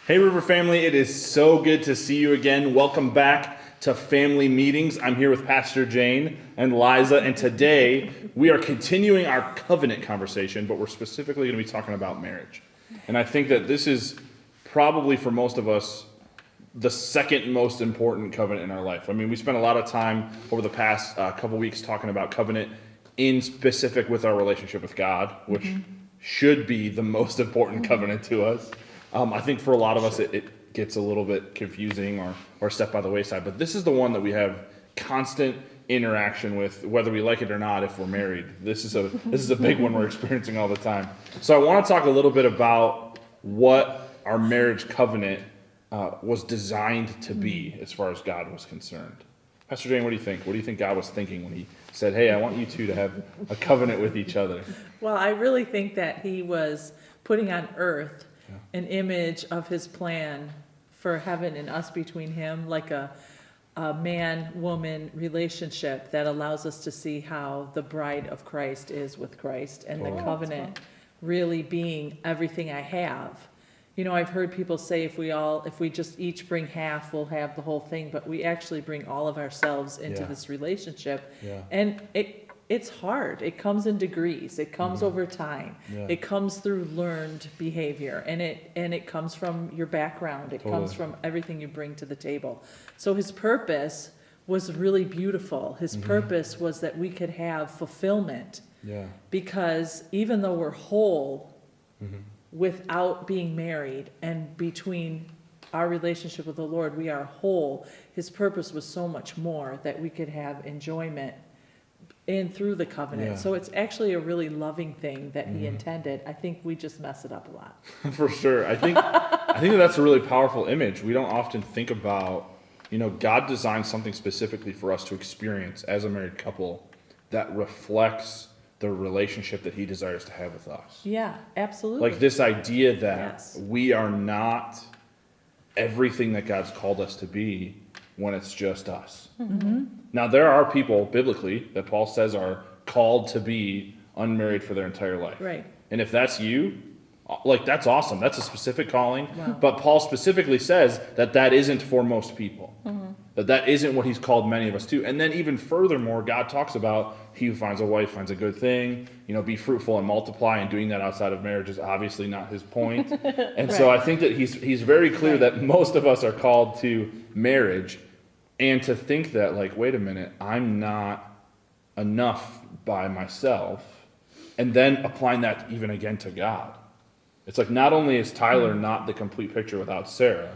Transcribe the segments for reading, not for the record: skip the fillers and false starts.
Hey River family, it is so good to see you again. Welcome back to Family Meetings. I'm here with Pastor Jane and Liza, and today we are continuing our covenant conversation, but we're specifically going to be talking about marriage. And I think that this is probably for most of us the second most important covenant in our life. I mean, we spent a lot of time over the past couple weeks talking about covenant in specific with our relationship with God, which should be the most important covenant to us. I think for a lot of us, it gets a little bit confusing or set by the wayside. But this is the one that we have constant interaction with, whether we like it or not. If we're married, this is a big one we're experiencing all the time. So I want to talk a little bit about what our marriage covenant was designed to be, as far as God was concerned. Pastor Jane, what do you think? What do you think God was thinking when He said, "Hey, I want you two to have a covenant with each other"? Well, I really think that He was putting on earth an image of His plan for heaven and us between Him, like a man-woman relationship that allows us to see how the bride of Christ is with Christ, and the covenant really being everything I have. You know, I've heard people say if we just each bring half, we'll have the whole thing, but we actually bring all of ourselves into this relationship. And it's hard. It comes in degrees. It comes over time. It comes through learned behavior, and it comes from your background. It comes from everything you bring to the table. So His purpose was really beautiful. His purpose was that we could have fulfillment. Because even though we're whole without being married, and between our relationship with the Lord, we are whole. His purpose was so much more, that we could have enjoyment in through the covenant. So it's actually a really loving thing that He intended. I think we just mess it up a lot. For sure. I think that's a really powerful image. We don't often think about, God designed something specifically for us to experience as a married couple that reflects the relationship that He desires to have with us. Yeah, absolutely. Like this idea that we are not everything that God's called us to be when it's just us. Now, there are people biblically that Paul says are called to be unmarried for their entire life. Right. And if that's you, that's awesome. That's a specific calling. Wow. But Paul specifically says that isn't for most people. That isn't what He's called many of us to. And then even furthermore, God talks about he who finds a wife finds a good thing. Be fruitful and multiply, and doing that outside of marriage is obviously not His point. And so I think that he's very clear that most of us are called to marriage. And to think that, wait a minute, I'm not enough by myself, and then applying that even again to God. It's like not only is Tyler not the complete picture without Sarah,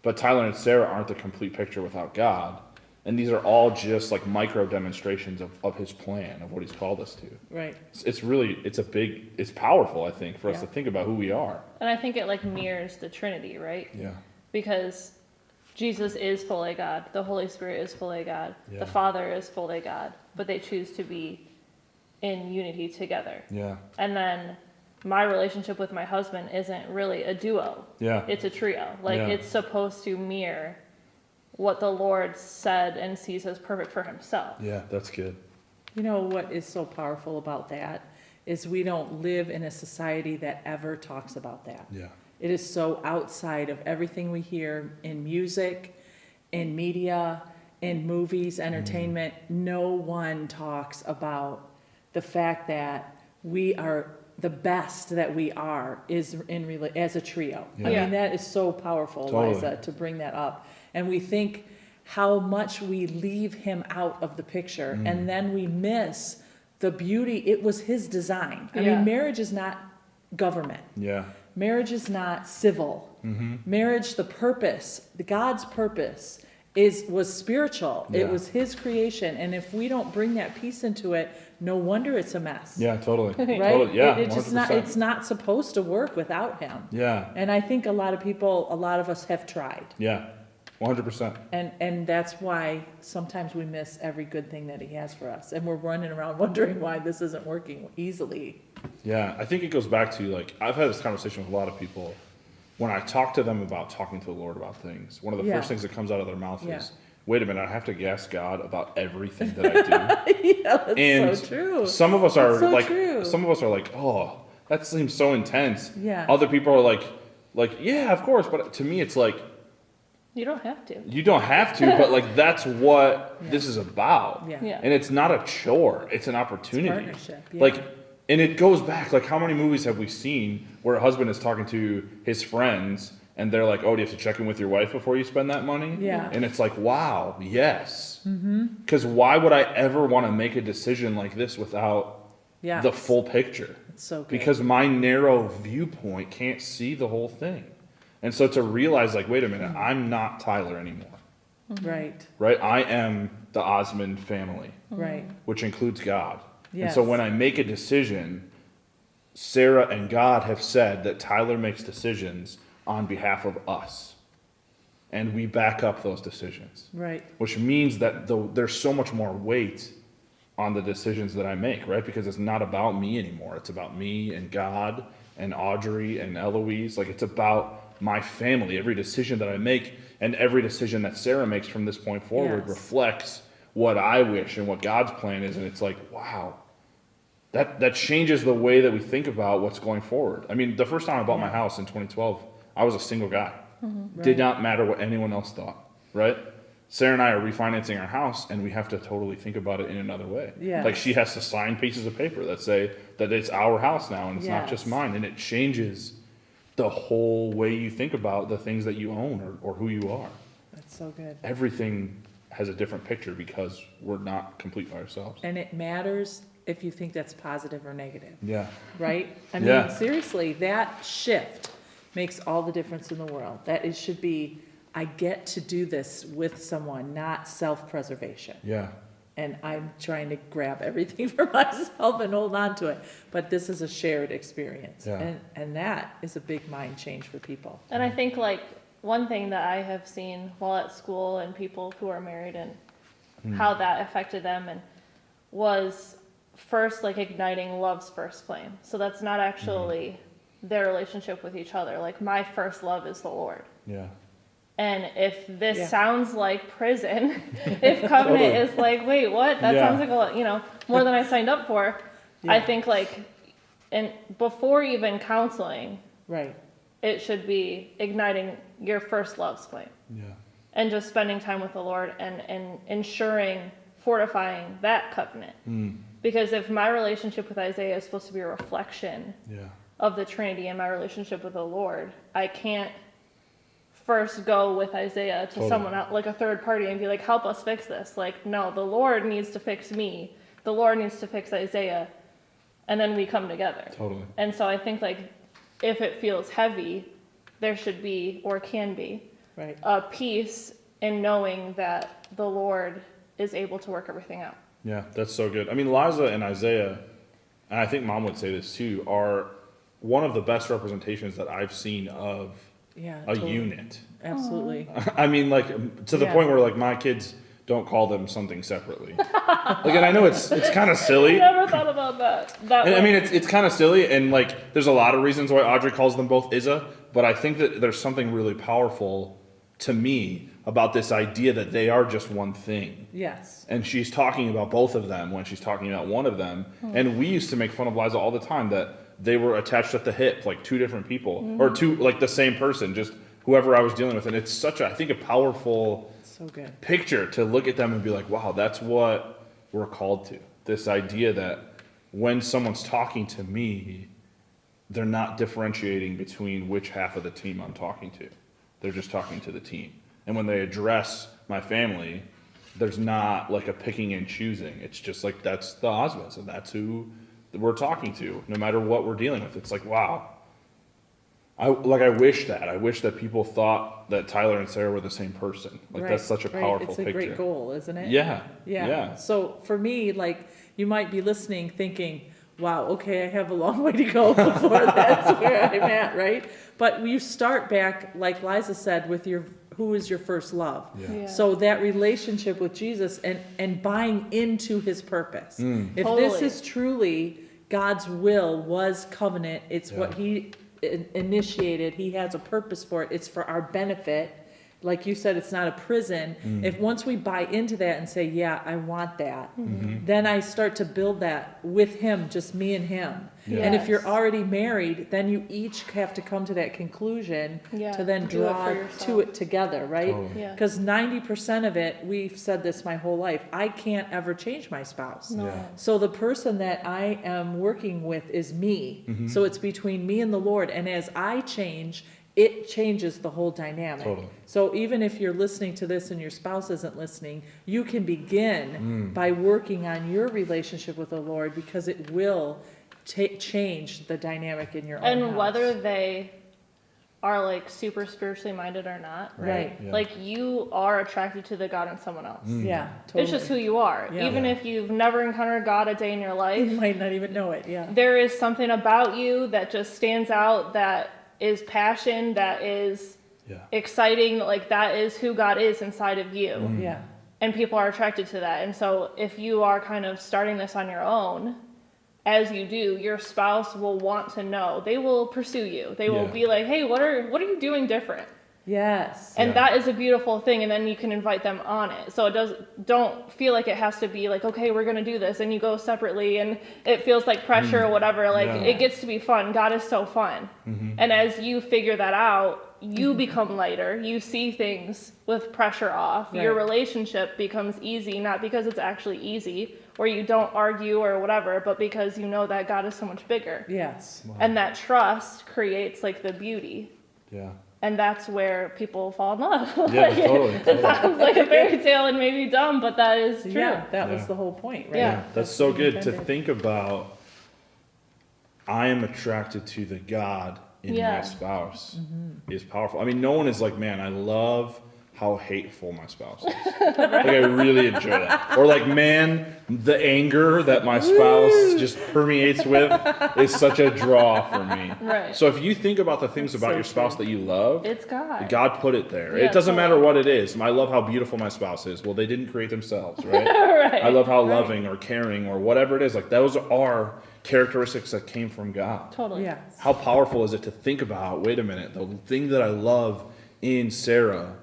but Tyler and Sarah aren't the complete picture without God. And these are all just micro demonstrations of His plan, of what He's called us to. Right. It's powerful, I think, for us to think about who we are. And I think it mirrors the Trinity, right? Yeah. Because Jesus is fully God, the Holy Spirit is fully God, the Father is fully God, but they choose to be in unity together. Yeah. And then my relationship with my husband isn't really a duo. Yeah. It's a trio. It's supposed to mirror what the Lord said and sees as perfect for Himself. Yeah, that's good. You know what is so powerful about that is we don't live in a society that ever talks about that. Yeah. It is so outside of everything we hear in music, in media, in movies, entertainment. No one talks about the fact that we are the best that we are is as a trio. Yeah. I mean, that is so powerful, Totally. Liza, to bring that up. And we think how much we leave Him out of the picture, and then we miss the beauty. It was His design. I mean, marriage is not government. Yeah. Marriage is not civil. Marriage, the purpose, God's purpose was spiritual. Yeah. It was His creation. And if we don't bring that peace into it, no wonder it's a mess. Yeah, totally. Right? Totally. Yeah, It's not supposed to work without Him. Yeah. And I think a lot of us have tried. Yeah. 100%. And that's why sometimes we miss every good thing that He has for us. And we're running around wondering why this isn't working easily. Yeah, I think it goes back to I've had this conversation with a lot of people. When I talk to them about talking to the Lord about things, one of the first things that comes out of their mouth is, wait a minute, I have to ask God about everything that I do. Yeah, that's And so true. some of us are That's so true. oh, that seems so intense. Yeah. Other people are like, Like, yeah, of course, but to me, it's like, You don't have to. you don't have to, but like, that's what Yeah. this is about. Yeah. Yeah. And it's not a chore, it's an opportunity. partnership, yeah. Like, and it goes back, like, how many movies have we seen where a husband is talking to his friends and they're like, oh, do you have to check in with your wife before you spend that money? Yeah. And it's like, wow, yes. Because why would I ever want to make a decision like this without Yeah. the full picture? It's so good. Because my narrow viewpoint can't see the whole thing. And so to realize, like, wait a minute, I'm not Tyler anymore, Right, right? I am the Osmond family, right. which includes God. And Yes. so when I make a decision, Sarah and God have said that Tyler makes decisions on behalf of us. And we back up those decisions, Right, which means that there's so much more weight on the decisions that I make, right? Because it's not about me anymore. It's about me and God and Audrey and Eloise. Like, it's about my family. Every decision that I make and every decision that Sarah makes from this point forward Yes. reflects what I wish and what God's plan is. And it's like, wow, that changes the way that we think about what's going forward. I mean, the first time I bought my house in 2012, I was a single guy. Did Right. not matter what anyone else thought, right? Sarah and I are refinancing our house, and we have to totally think about it in another way. Yes. Like, she has to sign pieces of paper that say that it's our house now, and it's not just Yes. mine. And it changes the whole way you think about the things that you own or who you are. That's so good. Everything has a different picture because we're not complete by ourselves. And it matters if you think that's positive or negative, Yeah. right? I Yeah. mean, seriously, that shift makes all the difference in the world. That it should be, I get to do this with someone, not self-preservation. Yeah. And I'm trying to grab everything for myself and hold on to it. But this is a shared experience. Yeah. And that is a big mind change for people. And I think like one thing that I have seen while at school and people who are married and how that affected them and was first like igniting love's first flame. So that's not actually their relationship with each other. Like my first love is the Lord. Yeah. And if this Yeah. sounds like prison, if covenant Totally. is like, wait, what? That Yeah. sounds like a lot, more than I signed up for. I Yeah. think like, and before even counseling, Right, it should be igniting your first love's flame Yeah. and just spending time with the Lord and ensuring, fortifying that covenant. Because if my relationship with Isaiah is supposed to be a reflection Yeah. of the Trinity and my relationship with the Lord, I can't first go with Isaiah to Totally. someone else, like a third party, and be like, help us fix this. Like, no, the Lord needs to fix me. The Lord needs to fix Isaiah. And then we come together. Totally. And so I think, like, if it feels heavy, there should be, or can be, right. a peace in knowing that the Lord is able to work everything out. Yeah, that's so good. I mean, Liza and Isaiah, and I think Mom would say this too, are one of the best representations that I've seen of Yeah. a totally. unit. Absolutely. I mean, like, to the Yeah. point where, like, my kids don't call them something separately. Like, and I know it's kind of I silly. never thought about that. And, I mean, it's kind of silly, and, like, there's a lot of reasons why Audrey calls them both Izza, but I think that there's something really powerful to me about this idea that they are just one thing. Yes. And she's talking about both of them when she's talking about one of them. And we used to make fun of Liza all the time that they were attached at the hip, like two different people, or two, like the same person, just whoever I was dealing with. And it's such a, I think, a powerful So good. picture to look at them and be like, wow, that's what we're called to. This idea that when someone's talking to me, they're not differentiating between which half of the team I'm talking to. They're just talking to the team. And when they address my family, there's not like a picking and choosing. It's just like, that's the Osmonds, and that's who we're talking to, no matter what we're dealing with. It's like, wow. I wish that. I wish that people thought that Tyler and Sarah were the same person. Like, Right, that's such a right. powerful It's a picture. great goal, isn't it? Yeah. Yeah. Yeah. So for me, like, you might be listening thinking, wow, okay, I have a long way to go before that's where I'm at, right? But you start back, like Liza said, with who is your first love. Yeah. Yeah. So that relationship with Jesus and buying into his purpose. If this Totally. is truly God's will was covenant, it's what Yeah. he initiated, he has a purpose for it, it's for our benefit, like you said, it's not a prison. If once we buy into that and say, yeah, I want that, then I start to build that with him, just me and him. And if you're Yes. already married, then you each have to come to that conclusion Yeah, to then do it for draw yourself. to it together, right? Totally. Yeah. Because 90% of it, we've said this my whole life, I can't ever change my spouse. No. Yeah. So the person that I am working with is me. So it's between me and the Lord. And as I change, it changes the whole dynamic. Totally. So even if you're listening to this and your spouse isn't listening, you can begin by working on your relationship with the Lord, because it will change the dynamic in your own And house. whether they are like super spiritually minded or not, Right. Yeah. like you are attracted to the God in someone else. Yeah, totally. It's just who you are. Yeah. Even Yeah. if you've never encountered God a day in your You life, might not even know it, yeah. there is something about you that just stands out, that is passion, that is Yeah. exciting, like that is who God is inside of you. Yeah, And people are attracted to that. And so if you are kind of starting this on your own, as you do, your spouse will want to know. They will pursue you. They will Yeah. be like, "Hey, what are you doing different?" yes. And Yeah. that is a beautiful thing, and then you can invite them on it. So don't feel like it has to be like, "Okay, we're going to do this," and you go separately and it feels like pressure or whatever. Like Yeah. it gets to be fun. God is so fun. And as you figure that out, you become lighter. You see things with pressure off. Your Right. relationship becomes easy, not because it's actually easy or you don't argue or whatever, but because you know that God is so much bigger. Yes. And that trust creates like the beauty. Yeah. And that's where people fall in love. Yeah, Like, totally. It sounds like a fairy tale and maybe dumb, but that is true. Yeah, that Yeah. was the whole point, right? Yeah. That's so what he good to intended. think about. I am attracted to the God in my Yeah. spouse is powerful. I mean, no one is like, man, I love how hateful my spouse is. Like, I really enjoy that. Or like, man, the anger that my spouse just permeates with is such a draw for me. Right. So if you think about the things about so your spouse that you love, It's God. God put it there. Yeah, It doesn't matter totally. what it is. I love how beautiful my spouse is. Well, they didn't create themselves, right? Right. I love how loving or caring or whatever it is. Like, those are characteristics that came from God. Totally. Yes. How powerful is it to think about, wait a minute, the thing that I love in Sarah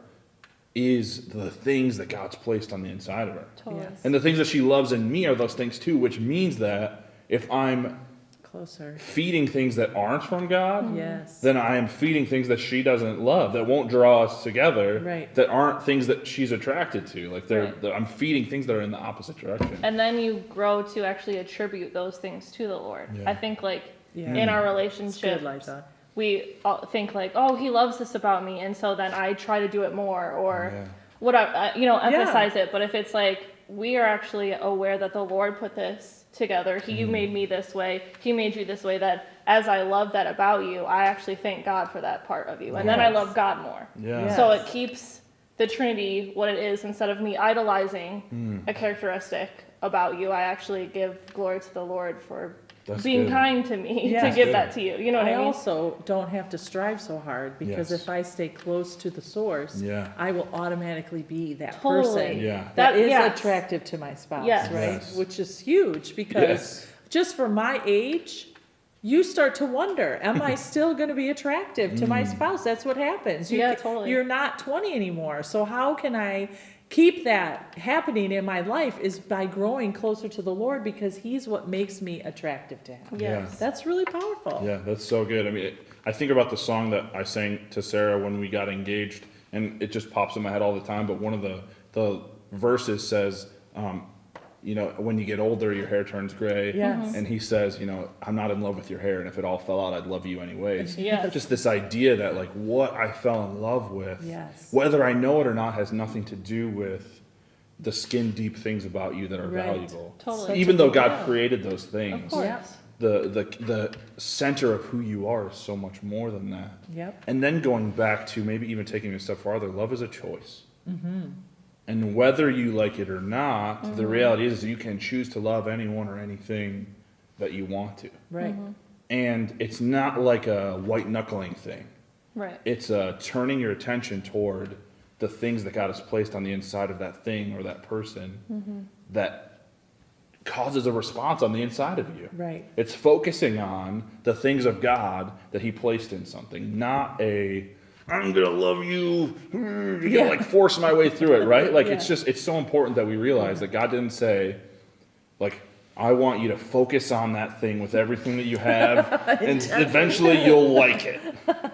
is the things that God's placed on the inside of her. Totally. Yes. And the things that she loves in me are those things too, which means that if I'm Closer. feeding things that aren't from God, Yes. then I am feeding things that she doesn't love, that won't draw us together, Right. that aren't things that she's attracted to. Like Right. I'm feeding things that are in the opposite direction. And then you grow to actually attribute those things to the Lord. Yeah. I think like Yeah. in our It's relationship, good, Liza. we all think like, oh, he loves this about me, and so then I try to do it more or Yeah. whatever, emphasize it. But if it's like we are actually aware that the Lord put this together, He made me this way, He made you this way, that as I love that about you, I actually thank God for that part of you, and then I Yes. love God more. Yeah. Yeah. So it keeps the Trinity what it is. Instead of me idolizing a characteristic about you, I actually give glory to the Lord for That's being good. kind to me Yeah. to That's give good. that to you. You know what I I mean? also don't have to strive so hard, because Yes. if I stay close to the source, Yeah. I will automatically be that Totally. person Yeah. that is yes. attractive to my spouse, Yes. right? Yes. Which is huge, because Yes. just for my age, you start to wonder, am I still going to be attractive to my spouse? That's what happens. Yeah, totally. You're not 20 anymore. So how can I keep that happening in my life is by growing closer to the Lord, because He's what makes me attractive to Him. Yes. That's really powerful. Yeah, that's so good. I mean, I think about the song that I sang to Sarah when we got engaged, and it just pops in my head all the time. But one of the verses says, when you get older, your hair turns gray. Yes. And he says, I'm not in love with your hair, and if it all fell out, I'd love you anyways. Yes. Just this idea that, like, what I fell in love with, Yes. whether I know it or not, has nothing to do with the skin deep things about you that are Right. valuable. Totally. Such Even a though big God deal. created those Of things, course. Yep. the center of who you are is so much more than that. Yep. And then going back to maybe even taking it a step farther, love is a choice. And whether you like it or not, the reality is you can choose to love anyone or anything that you want to. Right. And it's not like a white knuckling thing. Right. It's turning your attention toward the things that God has placed on the inside of that thing or that person that causes a response on the inside of you. Right. It's focusing on the things of God that He placed in something, not a I'm gonna love you. You Yeah. like force my way through it, right? Like Yeah. it's so important that we realize that God didn't say, like, I want you to focus on that thing with everything that you have, and eventually you'll like it.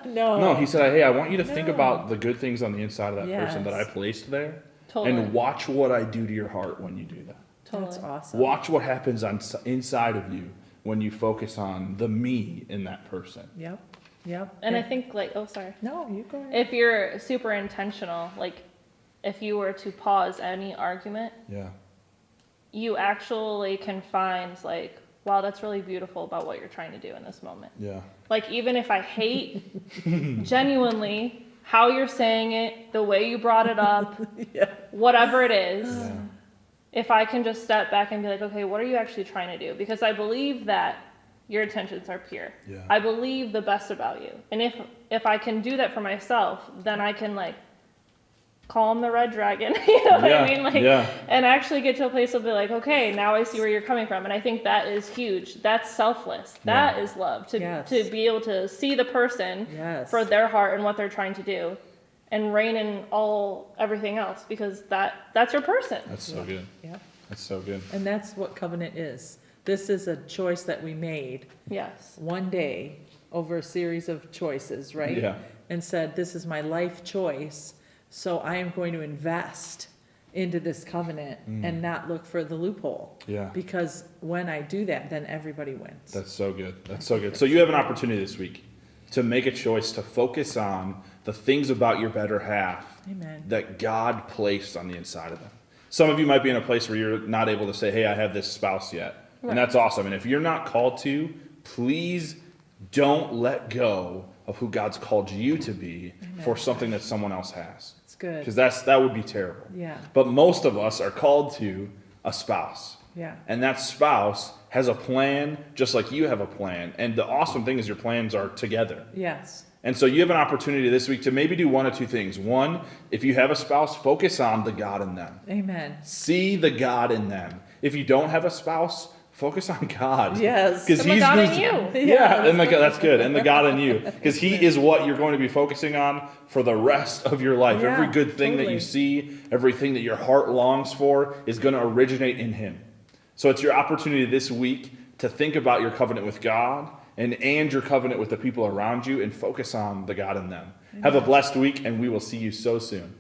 No. No, he said, hey, I want you to think No. about the good things on the inside of that person that I Yes. placed there, Totally. and watch what I do to your heart when you do that. Totally. That's awesome. Watch what happens inside of you when you focus on the me in that person. Yep, yep. And I think like, oh, sorry. No, you go ahead. If you're super intentional, like if you were to pause any argument, Yeah. you actually can find like, wow, that's really beautiful about what you're trying to do in this moment. Yeah. Like even if I hate genuinely how you're saying it, the way you brought it up, Yeah. whatever it is, Yeah. if I can just step back and be like, okay, what are you actually trying to do? Because I believe that your intentions are pure. Yeah. I believe the best about you. And if I can do that for myself, then I can like calm the red dragon, you know what Yeah, I mean? Like, yeah. and actually get to a place of be like, okay, now I see where you're coming from. And I think that is huge. That's selfless. That is love Yes. to be able to see the person Yes. for their heart and what they're trying to do and rein in everything else because that's your person. That's so good. Yep. That's so good. And that's what covenant is. This is a choice that we made Yes. one day over a series of choices, right? Yeah. And said, this is my life choice, so I am going to invest into this covenant and not look for the loophole. Yeah. Because when I do that, then everybody wins. That's so good. That's so good. So you have an opportunity this week to make a choice to focus on the things about your better half Amen. that God placed on the inside of them. Some of you might be in a place where you're not able to say, hey, I have this spouse yet. Right. And that's awesome. And if you're not called to, please don't let go of who God's called you to be for something that someone else has. It's good. Because that would be terrible. Yeah. But most of us are called to a spouse. Yeah. And that spouse has a plan just like you have a plan. And the awesome thing is your plans are together. Yes. And so you have an opportunity this week to maybe do one of two things. One, if you have a spouse, focus on the God in them. Amen. See the God in them. If you don't have a spouse, focus on God. Yes. Because And the he's God in who's- you. Yeah, and that's good. And the God in you. Because he is what you're going to be focusing on for the rest of your life. Yeah, Every good thing that totally. you see, everything that your heart longs for is going to originate in him. So it's your opportunity this week to think about your covenant with God and your covenant with the people around you and focus on the God in them. Have a blessed week, and we will see you so soon.